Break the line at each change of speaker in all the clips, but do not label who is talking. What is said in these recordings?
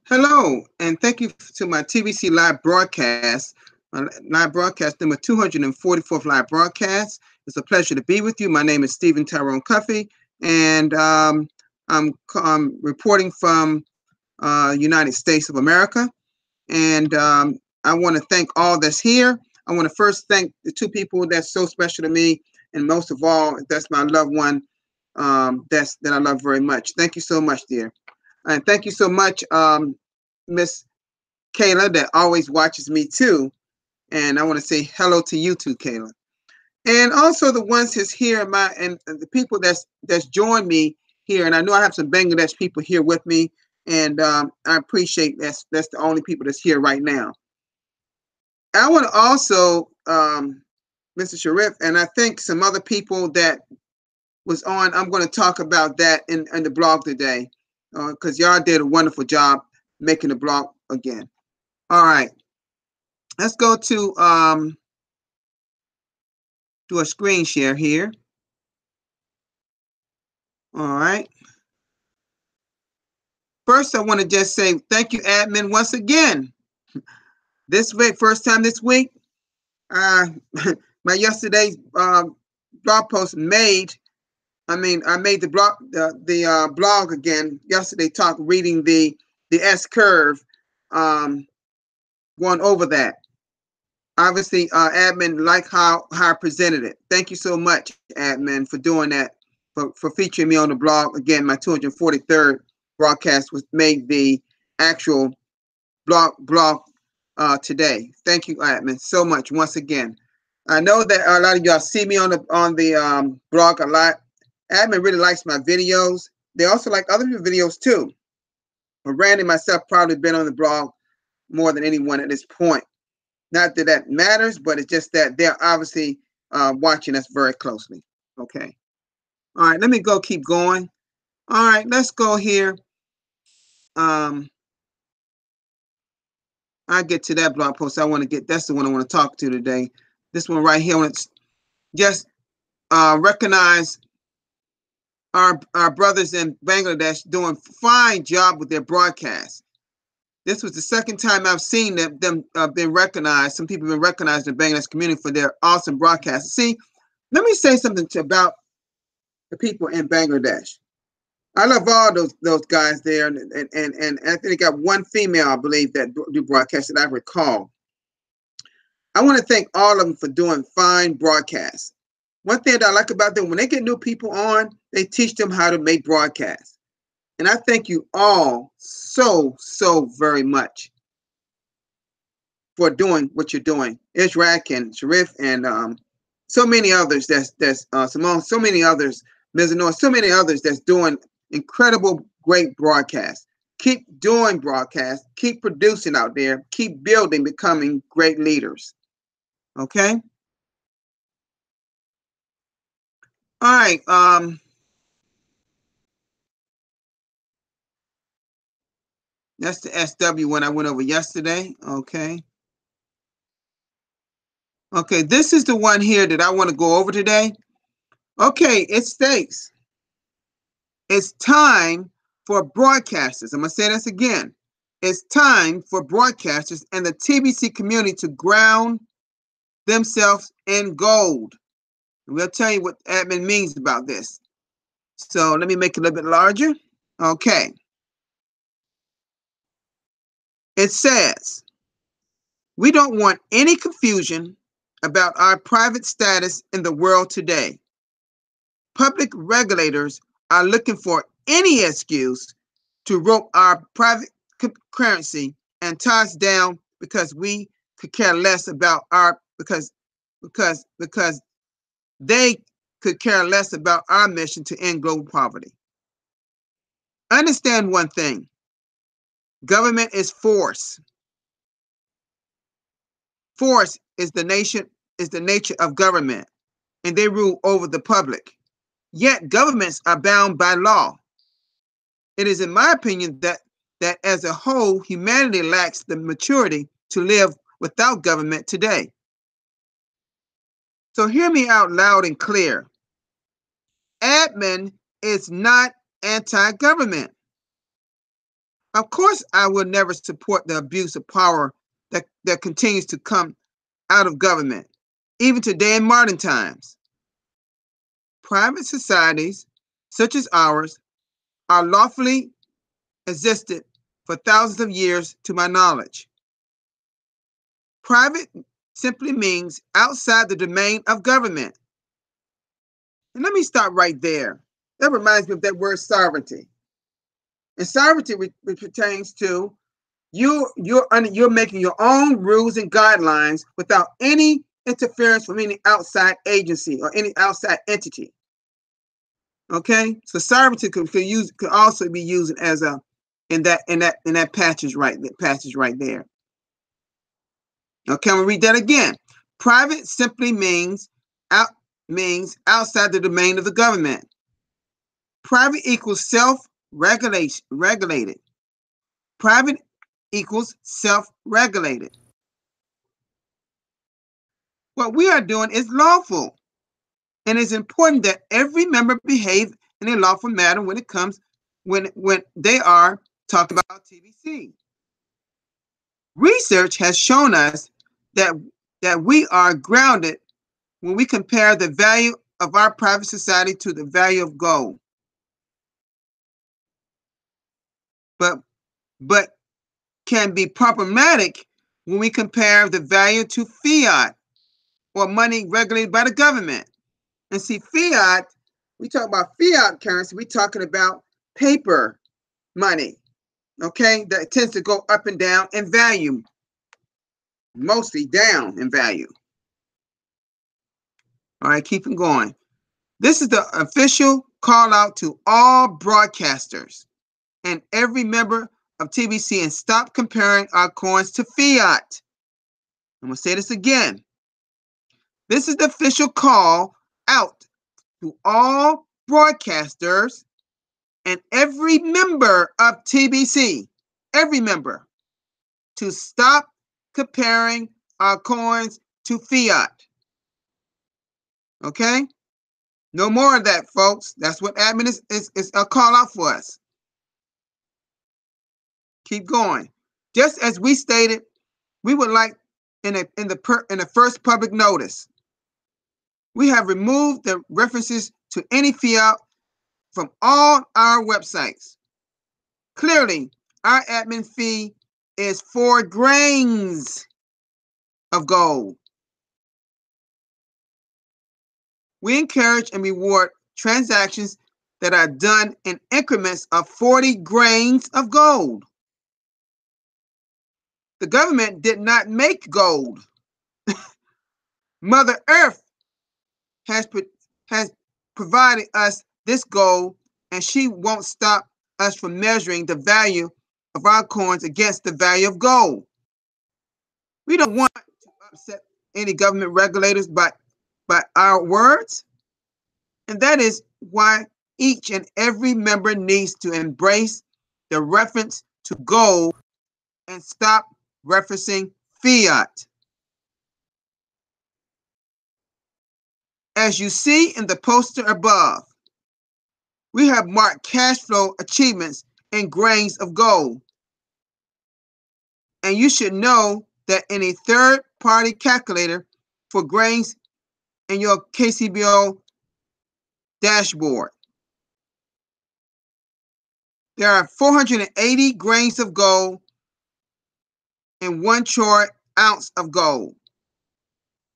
Hello, and thank you to my TBC live broadcast, live broadcast number 244th live broadcast. It's a pleasure to be with you. My name is Stephen Tyrone Cuffey, and I'm reporting from United States of America. And I want to thank all that's here. I want to first thank the two people that's so special to me, and most of all, that's my loved one that I love very much. Thank you so much, dear. And thank you so much, Miss Kayla, that always watches me too. And I want to say hello to you too, Kayla. And also the ones that's here, and the people that's joined me here. And I know I have some Bangladesh people here with me, and I appreciate that's the only people that's here right now. I want to also, Mr. Sharif, and I think some other people that was on. I'm going to talk about that in the blog today, because y'all did a wonderful job making the blog again. All right, let's go to do a screen share here. All right. First, I want to just say thank you, admin, once again. This week, first time this week, my yesterday's blog post made. I made the blog again yesterday. Reading the S curve, going over that. Obviously, admin like how I presented it. Thank you so much, admin, for doing that, for featuring me on the blog. Again, my 243rd broadcast was made the actual blog today. Thank you, admin, so much once again. I know that a lot of y'all see me on the blog a lot. Admin really likes my videos. They also like other videos too. But Randy and myself probably been on the blog more than anyone at this point. Not that that matters, but it's just that they're obviously watching us very closely. Okay. All right, let me keep going. All right, let's go here. I get to that blog post. That's the one I want to talk to today. This one right here, when it's just recognize our brothers in Bangladesh doing fine job with their broadcast. This was the second time I've seen them been recognized. Some people have been recognized in the Bangladesh community for their awesome broadcast. See, let me say something about the people in Bangladesh. I love all those guys there, and I think they got one female, I believe, that do broadcasts that I recall. I want to thank all of them for doing fine broadcasts. One thing that I like about them, when they get new people on, they teach them how to make broadcasts. And I thank you all so very much for doing what you're doing. Israq and Sharif and so many others. That's Simone. So many others. Mizanor. So many others that's doing incredible, great broadcasts. Keep doing broadcasts. Keep producing out there. Keep building, becoming great leaders. Okay. All right. That's the SW one I went over yesterday. Okay. Okay, this is the one here that I want to go over today. Okay, it states, it's time for broadcasters. I'm going to say this again. It's time for broadcasters and the TBC community to ground themselves in gold. And we'll tell you what admin means about this. So let me make it a little bit larger. Okay. It says, we don't want any confusion about our private status in the world today. Public regulators are looking for any excuse to rope our private currency and tie us down because we could care less about because they could care less about our mission to end global poverty. Understand one thing. Government is force. Force is the nature of government, and they rule over the public. Yet governments are bound by law. It is in my opinion that as a whole, humanity lacks the maturity to live without government today. So hear me out loud and clear. Admin is not anti-government. Of course, I will never support the abuse of power that continues to come out of government, even today in modern times. Private societies, such as ours, are lawfully existed for thousands of years to my knowledge. Private simply means outside the domain of government. And let me stop right there. That reminds me of that word sovereignty. And sovereignty pertains to you're making your own rules and guidelines without any interference from any outside agency or any outside entity. Okay, so sovereignty could also be used as a in that passage right there. Okay, I'm gonna read that again. Private simply means outside the domain of the government. Private equals regulated. Private equals self-regulated. What we are doing is lawful, and it's important that every member behave in a lawful manner when they are talking about TBC. Research has shown us that we are grounded when we compare the value of our private society to the value of gold. But can be problematic when we compare the value to fiat or money regulated by the government. And see, fiat, we talk about fiat currency, we're talking about paper money, okay, that tends to go up and down in value, mostly down in value. All right, keeping going. This is the official call out to all broadcasters and every member of TBC, and stop comparing our coins to fiat. I'm going to say this again. This is the official call out to all broadcasters and every member of TBC, every member, to stop comparing our coins to fiat. Okay? No more of that, folks. That's what admin is a call out for us. Keep going. Just as we stated, we would like in the first public notice, we have removed the references to any fiat from all our websites. Clearly, our admin fee is 4 grains of gold. We encourage and reward transactions that are done in increments of 40 grains of gold. The government did not make gold. Mother Earth has provided us this gold, and she won't stop us from measuring the value of our coins against the value of gold. We don't want to upset any government regulators by our words, and that is why each and every member needs to embrace the reference to gold and stop referencing fiat. As you see in the poster above, we have marked cash flow achievements in grains of gold. And you should know that in a third-party calculator for grains in your KCBO dashboard, there are 480 grains of gold and 1 troy ounce of gold.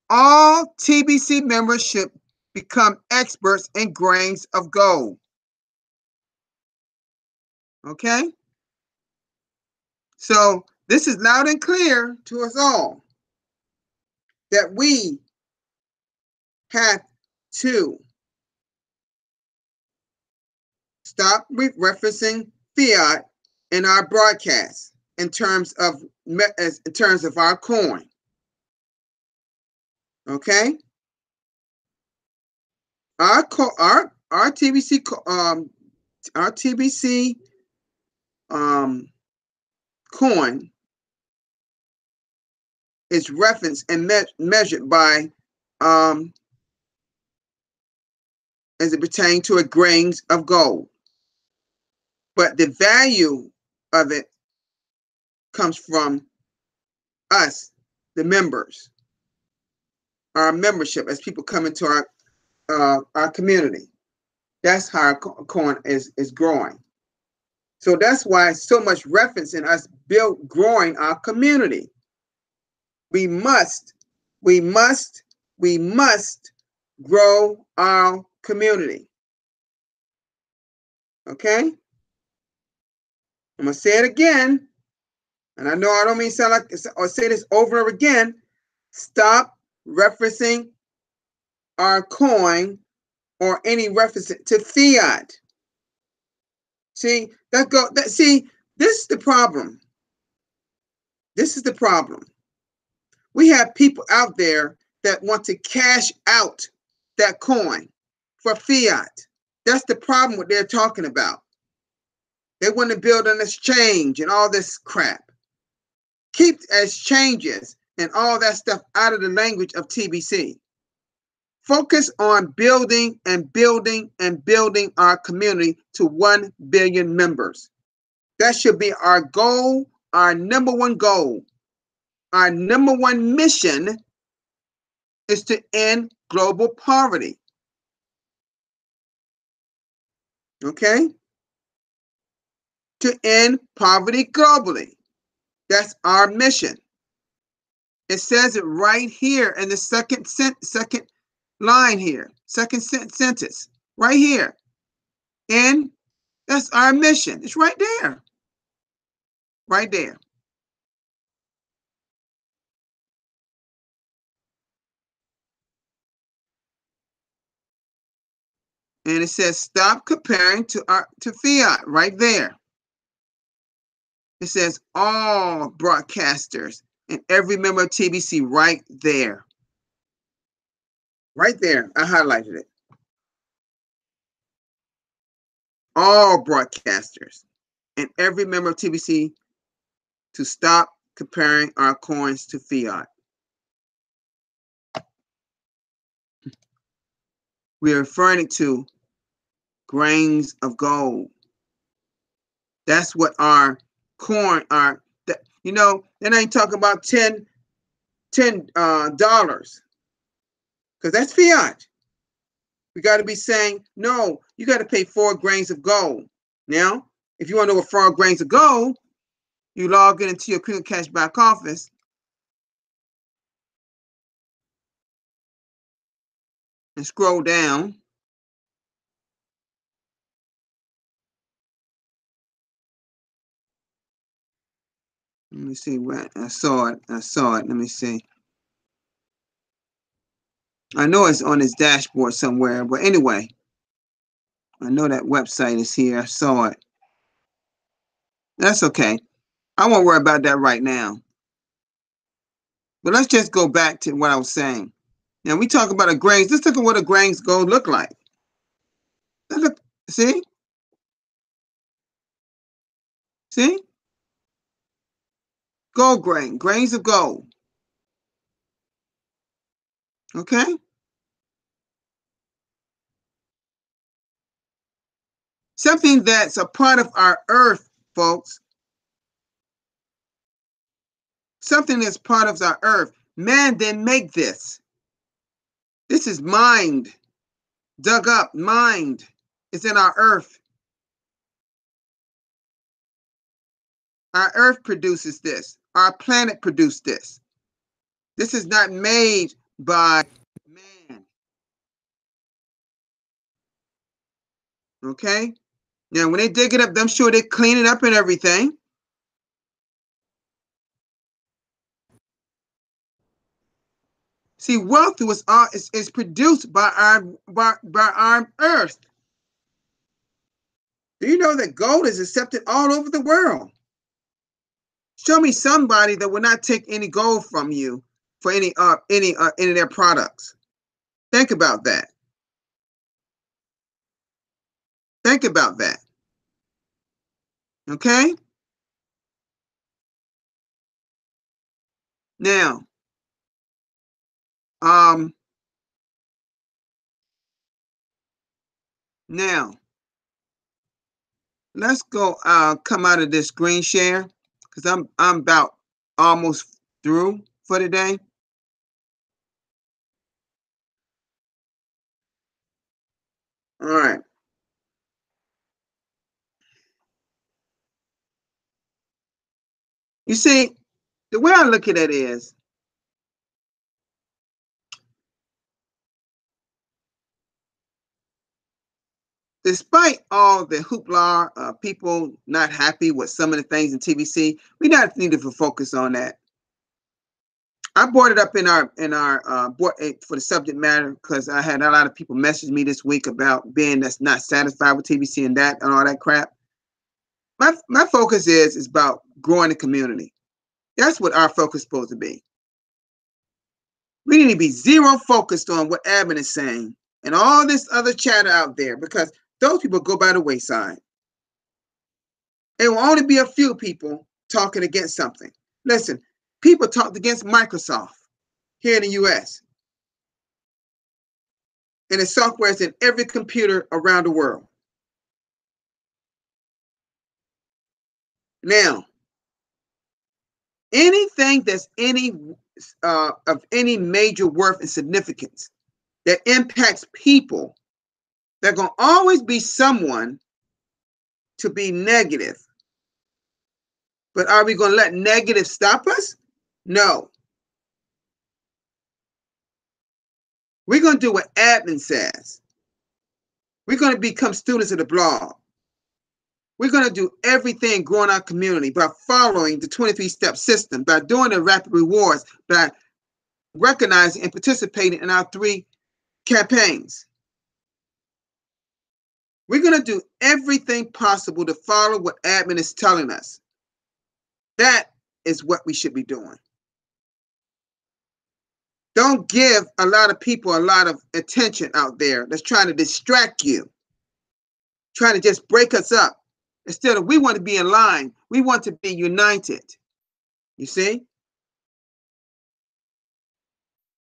All TBC members should become experts in grains of gold. Okay? So this is loud and clear to us all that we have to stop referencing fiat in our broadcasts in terms of our coin. Okay? Our TBC coin is referenced and measured by as it pertains to a grains of gold. But the value of it comes from us, the members, our membership as people come into our community. That's how our coin is growing. So that's why so much reference in us growing our community. We must grow our community. Okay? I'm gonna say it again, and I know I don't mean to sound like or say this over and over again. Stop referencing our coin or any reference to fiat. See, see, this is the problem. This is the problem. We have people out there that want to cash out that coin for fiat. That's the problem what they're talking about. They want to build an exchange and all this crap. Keep exchanges and all that stuff out of the language of TBC. Focus on building and building and building our community to 1 billion members. That should be our goal, our number one goal. Our number one mission is to end global poverty. Okay? To end poverty globally. That's our mission. It says it right here in the second line here, second sentence, right here. And that's our mission. It's right there. Right there. And it says stop comparing to fiat right there. It says all broadcasters and every member of TBC right there. Right there. I highlighted it. All broadcasters and every member of TBC to stop comparing our coins to fiat. We are referring to grains of gold. That's what our coin are. You know, then I ain't talking about $10 because that's fiat. We got to be saying, no, you got to pay 4 grains of gold. Now, if you want to know what 4 grains of gold, you log into your Quick Cash back office. And scroll down. Let me see what I saw it. Let me see. I know it's on his dashboard somewhere, but anyway, I know that website is here. I saw it. That's okay. I won't worry about that right now. But let's just go back to what I was saying. Now we talk about a grains. Let's look at what a grains gold look like. Look, see? See? Gold grains of gold. Okay? Something that's a part of our earth, folks. Something that's part of our earth. Man didn't make this. This is mined, dug up, mined. It's in our earth. Our earth produces this. Our planet produced this. This is not made by man. Okay? Now, when they dig it up, I'm sure they clean it up and everything. See, wealth is produced by our earth. Do you know that gold is accepted all over the world? Show me somebody that will not take any gold from you for any of their products. Think about that. Think about that. Okay? Now, now, let's go come out of this screen share because I'm about almost through for today. All right. You see, the way I look at it is, despite all the hoopla, people not happy with some of the things in TBC, we not need to focus on that. I brought it up in our board for the subject matter because I had a lot of people message me this week about being that's not satisfied with TBC and that and all that crap. My focus is about growing the community. That's what our focus is supposed to be. We need to be zero focused on what admin is saying and all this other chatter out there because those people go by the wayside. It will only be a few people talking against something. Listen, people talked against Microsoft here in the US. And the software is in every computer around the world. Now, anything that's of any major worth and significance that impacts people, there's going to always be someone to be negative. But are we going to let negative stop us? No. We're going to do what admin says. We're going to become students of the blog. We're going to do everything growing our community by following the 23-step system, by doing the rapid rewards, by recognizing and participating in our 3 campaigns. We're going to do everything possible to follow what admin is telling us. That is what we should be doing. Don't give a lot of people a lot of attention out there that's trying to distract you, trying to just break us up. Instead of we want to be in line, we want to be united. You see?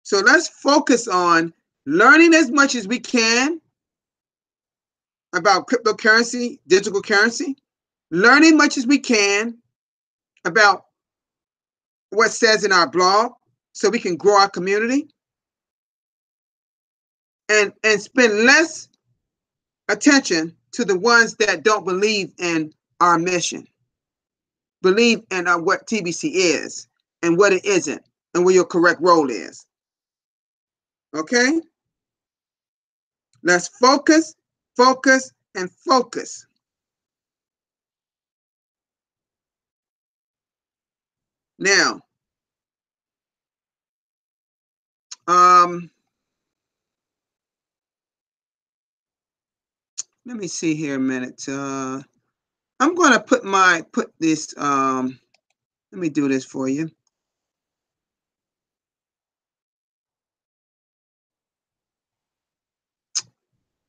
So let's focus on learning as much as we can about cryptocurrency, digital currency, learning much as we can about what says in our blog so we can grow our community and spend less attention to the ones that don't believe in our mission, believe in what TBC is and what it isn't and where your correct role is. Okay? Let's focus, focus, and focus. Now, let me see here a minute. I'm going to put this, let me do this for you.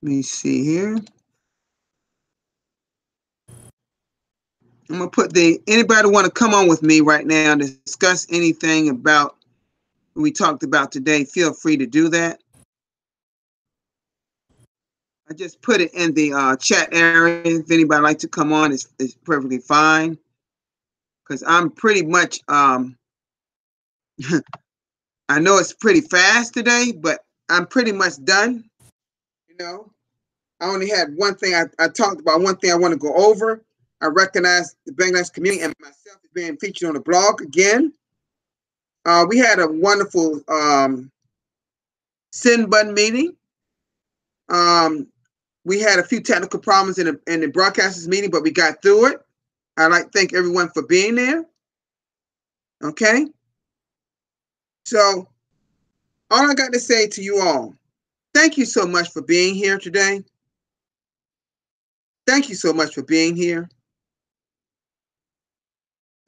Let me see here. I'm going to put anybody want to come on with me right now and discuss anything about what we talked about today, feel free to do that. I just put it in the chat area. If anybody like to come on, it's perfectly fine. Because I'm pretty much, I know it's pretty fast today, but I'm pretty much done. You know, I only had one thing I talked about, one thing I want to go over. I recognize the Bangladesh community and myself as being featured on the blog again. We had a wonderful send button meeting. We had a few technical problems in the broadcasters meeting, but we got through it. I'd like to thank everyone for being there. Okay. So all I got to say to you all, thank you so much for being here today. Thank you so much for being here.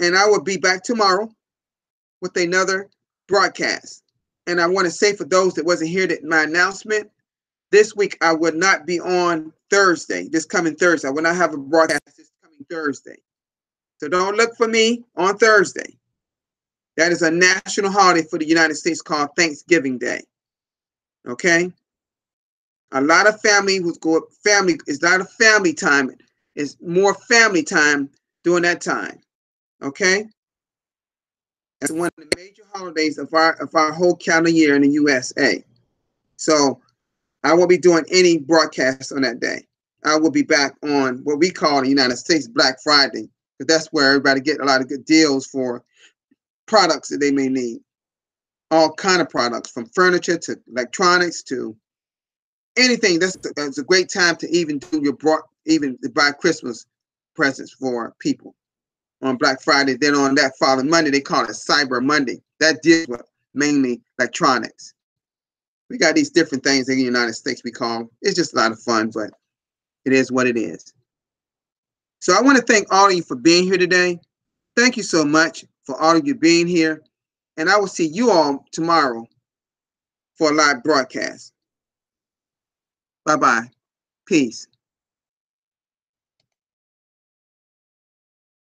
And I will be back tomorrow with another broadcast. And I want to say for those that wasn't here that my announcement, this week I will not be on Thursday, this coming Thursday. I will not have a broadcast this coming Thursday. So don't look for me on Thursday. That is a national holiday for the United States called Thanksgiving Day. Okay? A lot of family is a lot of family time. It's more family time during that time. Okay? It's one of the major holidays of our whole calendar year in the USA. So I won't be doing any broadcasts on that day. I will be back on what we call in the United States Black Friday, because that's where everybody get a lot of good deals for products that they may need. All kind of products, from furniture to electronics to anything. That's a great time to even do even to buy Christmas presents for people on Black Friday. Then on that following Monday, they call it Cyber Monday. That deals with mainly electronics. We got these different things in the United States we call them. It's just a lot of fun, but it is what it is. So I want to thank all of you for being here today. Thank you so much for all of you being here. And I will see you all tomorrow for a live broadcast. Bye-bye. Peace.